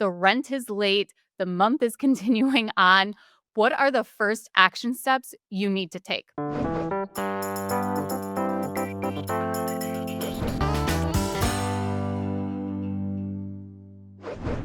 the rent is late, the month is continuing on. What are the first action steps you need to take?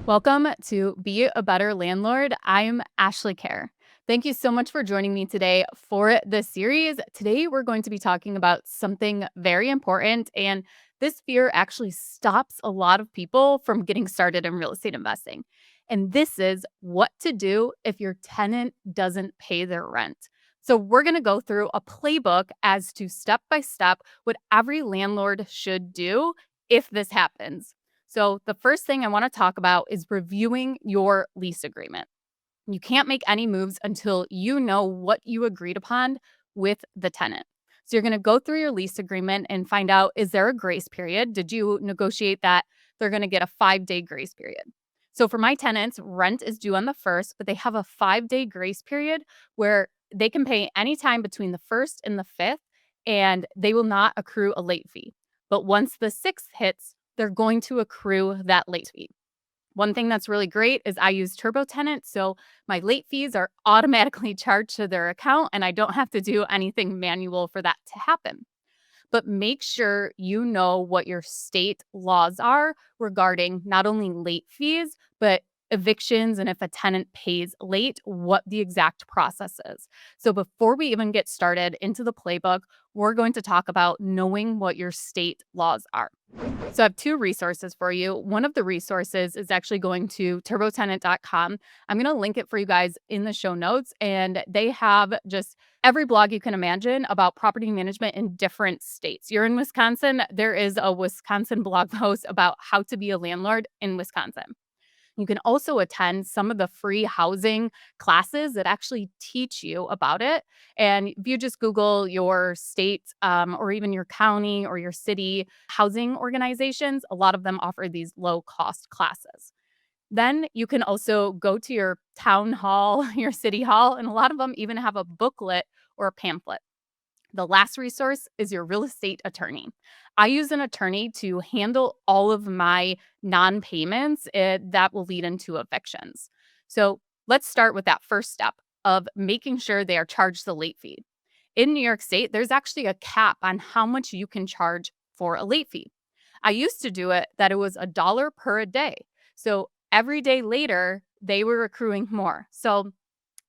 Welcome to Be a Better Landlord. I'm Ashley Kerr. Thank you so much for joining me today for this series. Today, we're going to be talking about something very important, and this fear actually stops a lot of people from getting started in real estate investing. And this is what to do if your tenant doesn't pay their rent. So, we're going to go through a playbook as to step by step what every landlord should do if this happens. So, the first thing I want to talk about is reviewing your lease agreement. You can't make any moves until you know what you agreed upon with the tenant. So, you're going to go through your lease agreement and find out, is there a grace period? Did you negotiate that they're going to get a 5-day grace period? So, for my tenants, rent is due on the 1st, but they have a 5-day grace period where they can pay anytime between the 1st and the 5th, and they will not accrue a late fee. But once the 6th hits, they're going to accrue that late fee. One thing that's really great is I use TurboTenant, so my late fees are automatically charged to their account, and I don't have to do anything manual for that to happen. But make sure you know what your state laws are regarding not only late fees, but evictions and if a tenant pays late, what the exact process is. So before we even get started into the playbook, we're going to talk about knowing what your state laws are. So I have two resources for you. One of the resources is actually going to turbotenant.com. I'm going to link it for you guys in the show notes. And they have just every blog you can imagine about property management in different states. You're in Wisconsin, there is a Wisconsin blog post about how to be a landlord in Wisconsin. You can also attend some of the free housing classes that actually teach you about it. And if you just Google your state or even your county or your city housing organizations, a lot of them offer these low cost classes. Then you can also go to your town hall, your city hall, and a lot of them even have a booklet or a pamphlet. The last resource is your real estate attorney. I use an attorney to handle all of my non payments that will lead into evictions. So let's start with that first step of making sure they are charged the late fee. In New York State, there's actually a cap on how much you can charge for a late fee. I used to do it that it was $1 per a day. So every day later, they were accruing more. So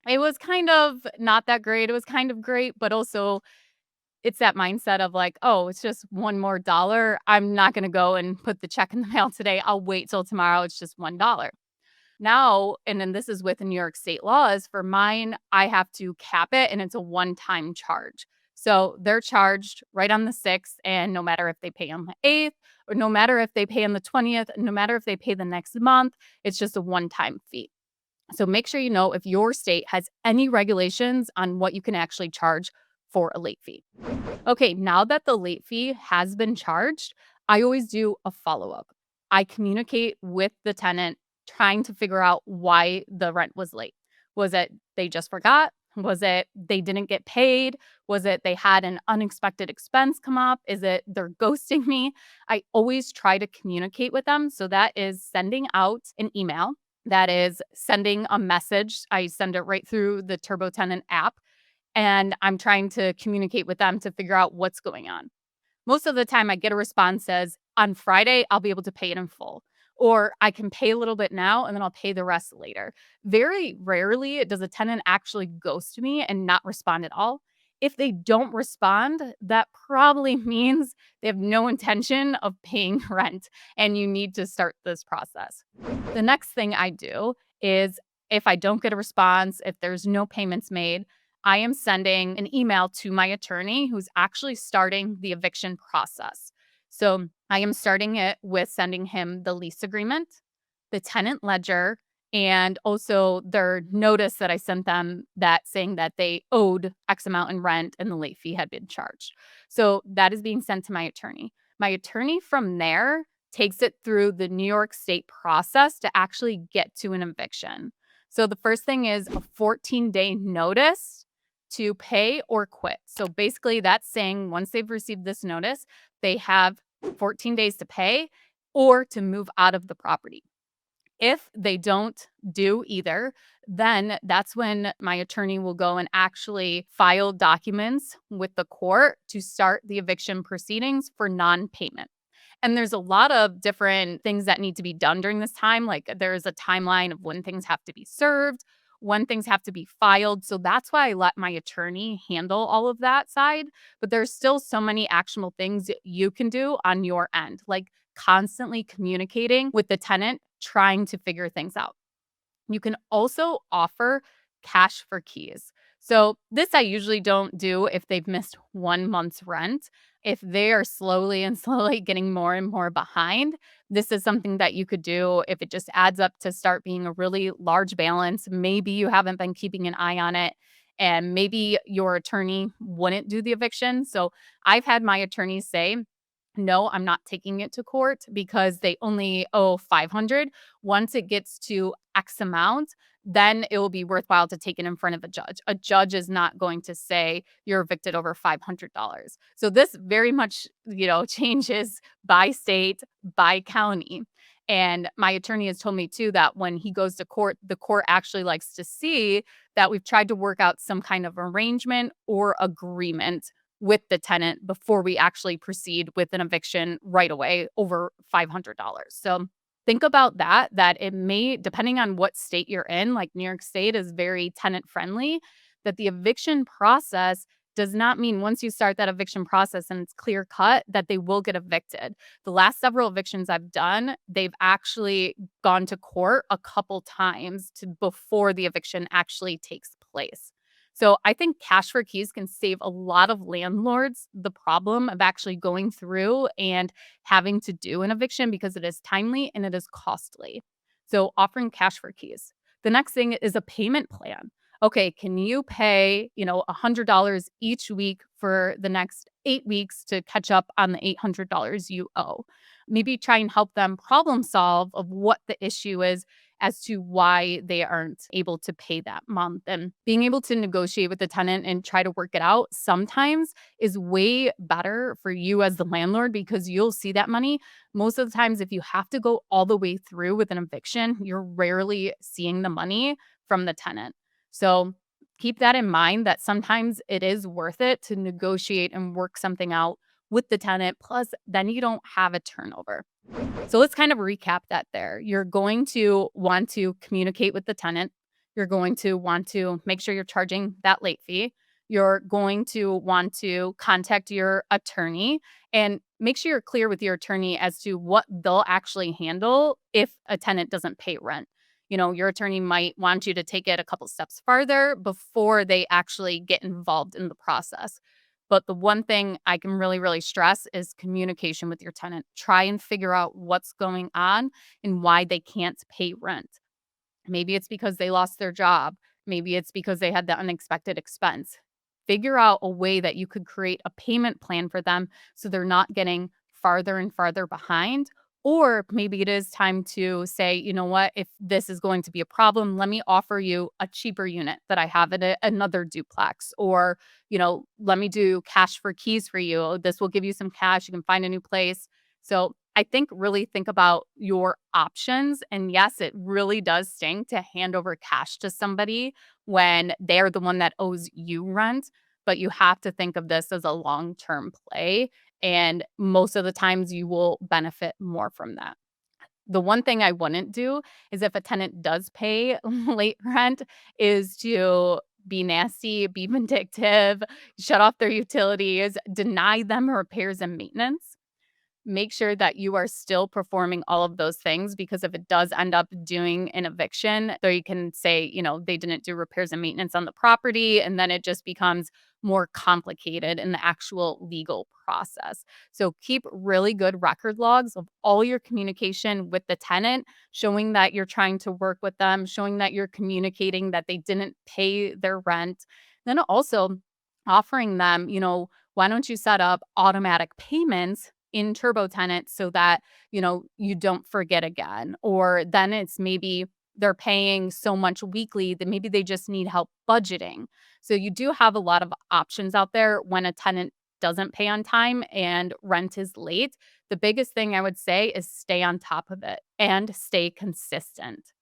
it was kind of not that great. It was kind of great, but also it's that mindset of like, "Oh, it's just one more dollar. I'm not gonna go and put the check in the mail today. I'll wait till tomorrow. It's just $1." Now, and then this is with New York state laws, for mine, I have to cap it and it's a one-time charge. So they're charged right on the 6th, and no matter if they pay on the 8th or no matter if they pay on the 20th, no matter if they pay the next month, it's just a one-time fee. So make sure you know if your state has any regulations on what you can actually charge for a late fee. Okay, now that the late fee has been charged, I always do a follow up. I communicate with the tenant trying to figure out why the rent was late. Was it they just forgot? Was it they didn't get paid? Was it they had an unexpected expense come up? Is it they're ghosting me? I always try to communicate with them. So that is sending out an email, that is sending a message. I send it right through the TurboTenant app, and I'm trying to communicate with them to figure out what's going on. Most of the time I get a response says, "On Friday, I'll be able to pay it in full," or "I can pay a little bit now and then I'll pay the rest later." Very rarely does a tenant actually ghost me and not respond at all. If they don't respond, that probably means they have no intention of paying rent and you need to start this process. The next thing I do is, if I don't get a response, if there's no payments made, I am sending an email to my attorney who's actually starting the eviction process. So I am starting it with sending him the lease agreement, the tenant ledger, and also their notice that I sent them that saying that they owed X amount in rent and the late fee had been charged. So that is being sent to my attorney. My attorney from there takes it through the New York State process to actually get to an eviction. So the first thing is a 14-day notice to pay or quit. So basically, that's saying once they've received this notice, they have 14 days to pay or to move out of the property. If they don't do either, then that's when my attorney will go and actually file documents with the court to start the eviction proceedings for non-payment. And there's a lot of different things that need to be done during this time. Like there's a timeline of when things have to be served, when things have to be filed. So that's why I let my attorney handle all of that side. But there's still so many actionable things you can do on your end, like constantly communicating with the tenant, trying to figure things out. You can also offer cash for keys. So, this I usually don't do if they've missed 1 month's rent. If they are slowly and slowly getting more and more behind, this is something that you could do if it just adds up to start being a really large balance. Maybe you haven't been keeping an eye on it, and maybe your attorney wouldn't do the eviction. So, I've had my attorney say, no, I'm not taking it to court because they only owe 500. Once it gets to X amount, then it will be worthwhile to take it in front of a judge. A judge is not going to say you're evicted over $500. So this very much, changes by state, by county. And my attorney has told me too that when he goes to court, the court actually likes to see that we've tried to work out some kind of arrangement or agreement with the tenant before we actually proceed with an eviction right away over $500. So think about that it may, depending on what state you're in, like New York State is very tenant friendly, that the eviction process does not mean once you start that eviction process and it's clear cut that they will get evicted. The last several evictions I've done, they've actually gone to court a couple times to before the eviction actually takes place. So I think cash for keys can save a lot of landlords the problem of actually going through and having to do an eviction because it is timely and it is costly. So offering cash for keys. The next thing is a payment plan. Okay, can you pay, $100 each week for the next 8 weeks to catch up on the $800 you owe? Maybe try and help them problem solve of what the issue is as to why they aren't able to pay that month. And being able to negotiate with the tenant and try to work it out sometimes is way better for you as the landlord because you'll see that money. Most of the times, if you have to go all the way through with an eviction, you're rarely seeing the money from the tenant. So keep that in mind that sometimes it is worth it to negotiate and work something out with the tenant. Plus, then you don't have a turnover. So let's kind of recap that there. You're going to want to communicate with the tenant. You're going to want to make sure you're charging that late fee. You're going to want to contact your attorney and make sure you're clear with your attorney as to what they'll actually handle if a tenant doesn't pay rent. Your attorney might want you to take it a couple steps farther before they actually get involved in the process. But the one thing I can really, really stress is communication with your tenant. Try and figure out what's going on and why they can't pay rent. Maybe it's because they lost their job. Maybe it's because they had the unexpected expense. Figure out a way that you could create a payment plan for them so they're not getting farther and farther behind. Or maybe it is time to say, you know what, if this is going to be a problem, let me offer you a cheaper unit that I have at another duplex. Or, let me do cash for keys for you. This will give you some cash. You can find a new place. So I think really think about your options. And yes, it really does sting to hand over cash to somebody when they're the one that owes you rent. But you have to think of this as a long term play. And most of the times you will benefit more from that. The one thing I wouldn't do is if a tenant does pay late rent is to be nasty, be vindictive, shut off their utilities, deny them repairs and maintenance. Make sure that you are still performing all of those things because if it does end up doing an eviction, there you can say, they didn't do repairs and maintenance on the property, and then it just becomes more complicated in the actual legal process. So keep really good record logs of all your communication with the tenant, showing that you're trying to work with them, showing that you're communicating that they didn't pay their rent. Then also offering them, why don't you set up automatic payments in TurboTenant so that, you don't forget again. Or then it's maybe they're paying so much weekly that maybe they just need help budgeting. So you do have a lot of options out there when a tenant doesn't pay on time and rent is late, the biggest thing I would say is stay on top of it and stay consistent.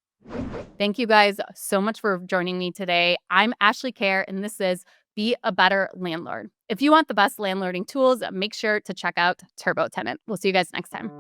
Thank you guys so much for joining me today. I'm Ashley Kerr, and this is Be a Better Landlord. If you want the best landlording tools, make sure to check out TurboTenant. We'll see you guys next time.